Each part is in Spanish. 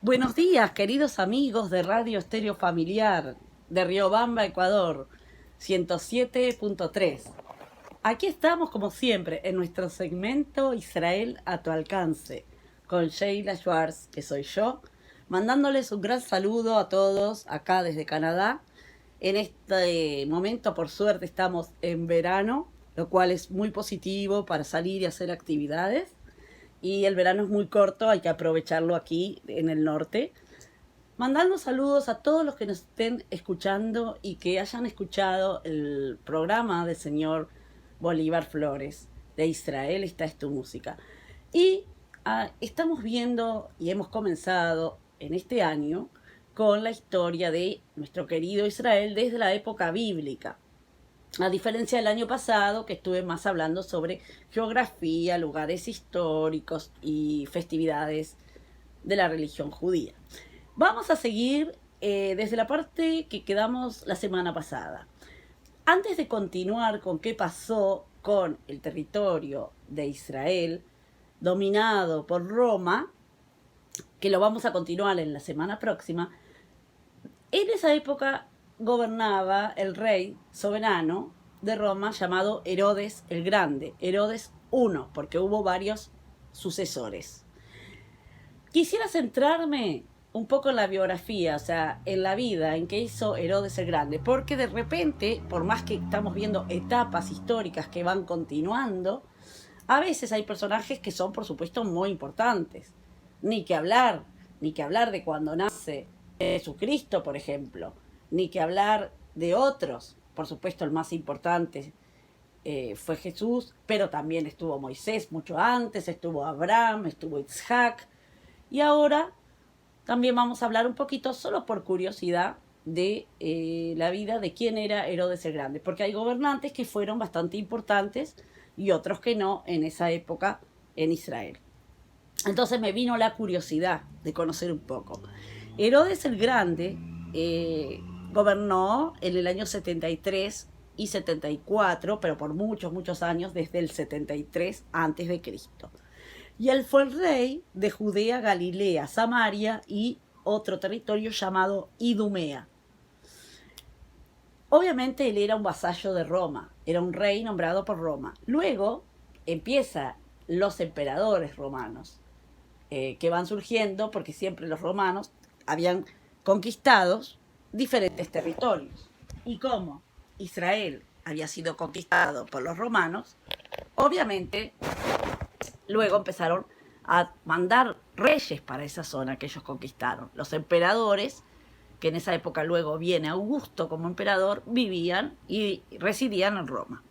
Buenos días, queridos amigos de Radio Estéreo Familiar de Riobamba, Ecuador, 107.3. Aquí estamos, como siempre, en nuestro segmento Israel a tu alcance, con Sheila Schwartz, que soy yo, mandándoles un gran saludo a todos acá desde Canadá. En este momento, por suerte, estamos en verano, lo cual es muy positivo para salir y hacer actividades. Y el verano es muy corto, hay que aprovecharlo aquí en el norte. Mandando saludos a todos los que nos estén escuchando y que hayan escuchado el programa del señor Bolívar Flores, de Israel, esta es tu música. Y estamos viendo y hemos comenzado en este año con la historia de nuestro querido Israel desde la época bíblica. A diferencia del año pasado, que estuve más hablando sobre geografía, lugares históricos y festividades de la religión judía. Vamos a seguir desde la parte que quedamos la semana pasada. Antes de continuar con qué pasó con el territorio de Israel, dominado por Roma, que lo vamos a continuar en la semana próxima, en esa época gobernaba el rey soberano de Roma llamado Herodes el Grande, Herodes I, porque hubo varios sucesores. Quisiera centrarme un poco en la biografía, o sea, en la vida, en qué hizo Herodes el Grande, porque de repente, por más que estamos viendo etapas históricas que van continuando, a veces hay personajes que son, por supuesto, muy importantes. Ni que hablar, ni que hablar de cuando nace Jesucristo, por ejemplo, ni que hablar de otros. Por supuesto, el más importante fue Jesús, pero también estuvo Moisés mucho antes, estuvo Abraham, estuvo Isaac. Y ahora también vamos a hablar un poquito, solo por curiosidad, de la vida de quién era Herodes el Grande, porque hay gobernantes que fueron bastante importantes y otros que no en esa época en Israel. Entonces me vino la curiosidad de conocer un poco. Herodes el Grande gobernó en el año 73 y 74, pero por muchos, muchos años, desde el 73 antes de Cristo. Y él fue el rey de Judea, Galilea, Samaria y otro territorio llamado Idumea. Obviamente él era un vasallo de Roma, era un rey nombrado por Roma. Luego empiezan los emperadores romanos, que van surgiendo porque siempre los romanos habían conquistado diferentes territorios. Y como Israel había sido conquistado por los romanos, obviamente luego empezaron a mandar reyes para esa zona que ellos conquistaron. Los emperadores, que en esa época luego viene Augusto como emperador, vivían y residían en Roma.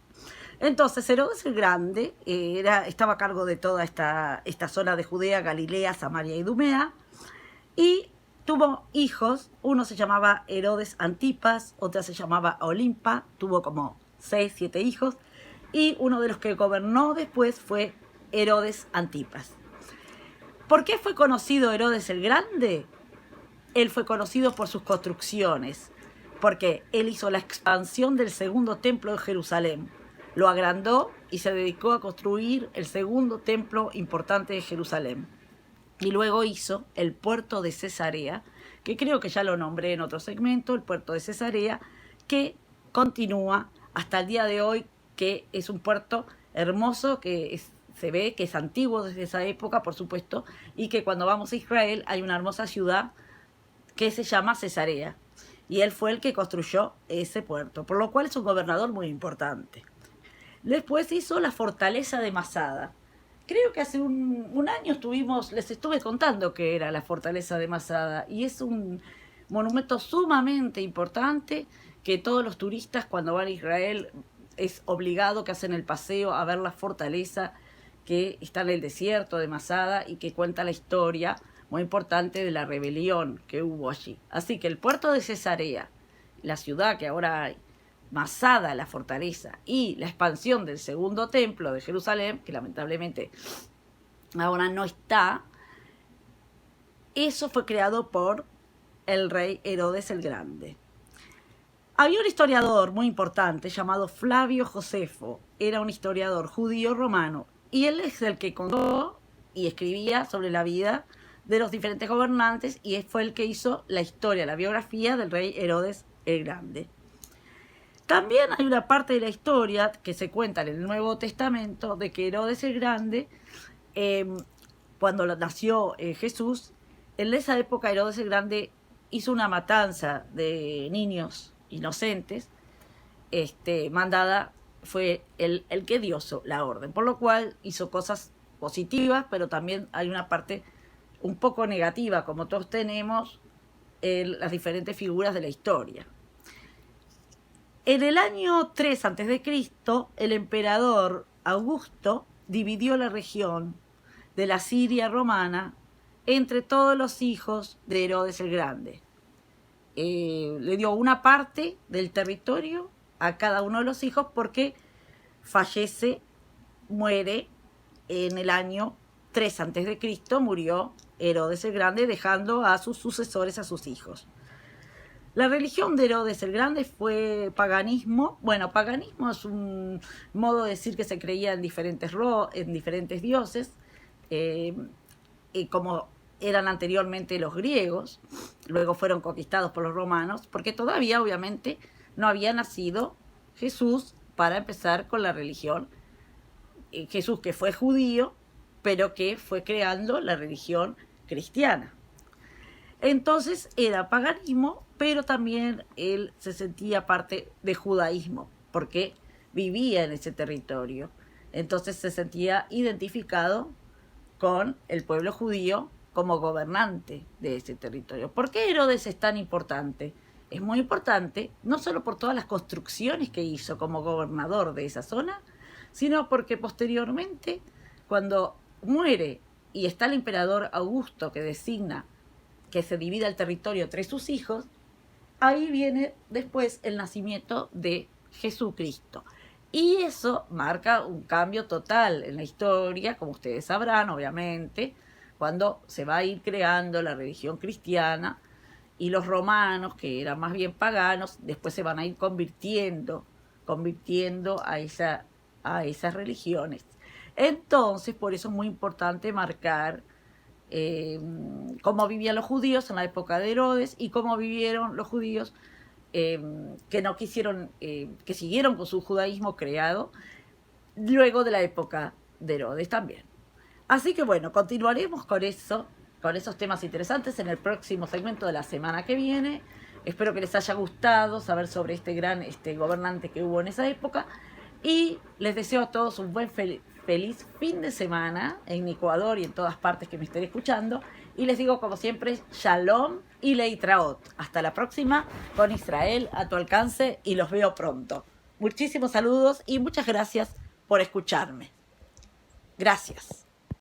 Entonces Herodes el Grande estaba a cargo de toda esta zona de Judea, Galilea, Samaria y Idumea, y tuvo hijos. Uno se llamaba Herodes Antipas, otra se llamaba Olimpa, tuvo como 6, 7 hijos, y uno de los que gobernó después fue Herodes Antipas. ¿Por qué fue conocido Herodes el Grande? Él fue conocido por sus construcciones, porque él hizo la expansión del segundo templo de Jerusalén. Lo agrandó y se dedicó a construir el segundo templo importante de Jerusalén. Y luego hizo el puerto de Cesarea, que creo que ya lo nombré en otro segmento, el puerto de Cesarea, que continúa hasta el día de hoy, que es un puerto hermoso, se ve que es antiguo desde esa época, por supuesto, y que cuando vamos a Israel hay una hermosa ciudad que se llama Cesarea. Y él fue el que construyó ese puerto, por lo cual es un gobernador muy importante. Después hizo la fortaleza de Masada. Creo que hace un año les estuve contando que era la fortaleza de Masada, y es un monumento sumamente importante que todos los turistas cuando van a Israel es obligado que hacen el paseo a ver la fortaleza que está en el desierto de Masada y que cuenta la historia muy importante de la rebelión que hubo allí. Así que el puerto de Cesarea, la ciudad que ahora hay, Masada, la fortaleza, y la expansión del segundo templo de Jerusalén, que lamentablemente ahora no está, eso fue creado por el rey Herodes el Grande. Había un historiador muy importante llamado Flavio Josefo, era un historiador judío romano, y él es el que contó y escribía sobre la vida de los diferentes gobernantes y fue el que hizo la historia, la biografía del rey Herodes el Grande. También hay una parte de la historia que se cuenta en el Nuevo Testamento de que Herodes el Grande, cuando nació Jesús, en esa época Herodes el Grande hizo una matanza de niños inocentes, mandada, fue el que dio la orden, por lo cual hizo cosas positivas, pero también hay una parte un poco negativa, como todos tenemos, en las diferentes figuras de la historia. En el año 3 a.C., el emperador Augusto dividió la región de la Siria romana entre todos los hijos de Herodes el Grande. Le dio una parte del territorio a cada uno de los hijos porque muere en el año 3 a.C., murió Herodes el Grande, dejando a sus sucesores, a sus hijos. La religión de Herodes el Grande fue paganismo. Bueno, paganismo es un modo de decir que se creía en diferentes dioses, como eran anteriormente los griegos, luego fueron conquistados por los romanos, porque todavía obviamente no había nacido Jesús para empezar con la religión. Jesús, que fue judío, pero que fue creando la religión cristiana. Entonces era paganismo, pero también él se sentía parte de judaísmo, porque vivía en ese territorio. Entonces se sentía identificado con el pueblo judío como gobernante de ese territorio. ¿Por qué Herodes es tan importante? Es muy importante, no solo por todas las construcciones que hizo como gobernador de esa zona, sino porque posteriormente, cuando muere y está el emperador Augusto, que designa que se divida el territorio entre sus hijos, ahí viene después el nacimiento de Jesucristo. Y eso marca un cambio total en la historia, como ustedes sabrán, obviamente, cuando se va a ir creando la religión cristiana y los romanos, que eran más bien paganos, después se van a ir convirtiendo a esas religiones. Entonces, por eso es muy importante marcar cómo vivían los judíos en la época de Herodes y cómo vivieron los judíos que no quisieron, que siguieron con su judaísmo creado luego de la época de Herodes también. Así que bueno, continuaremos con esos temas interesantes en el próximo segmento de la semana que viene. Espero que les haya gustado saber sobre este gran gobernante que hubo en esa época y les deseo a todos un buen feliz fin de semana en Ecuador y en todas partes que me estén escuchando. Y les digo, como siempre, Shalom y Leitraot. Hasta la próxima con Israel a tu alcance y los veo pronto. Muchísimos saludos y muchas gracias por escucharme. Gracias.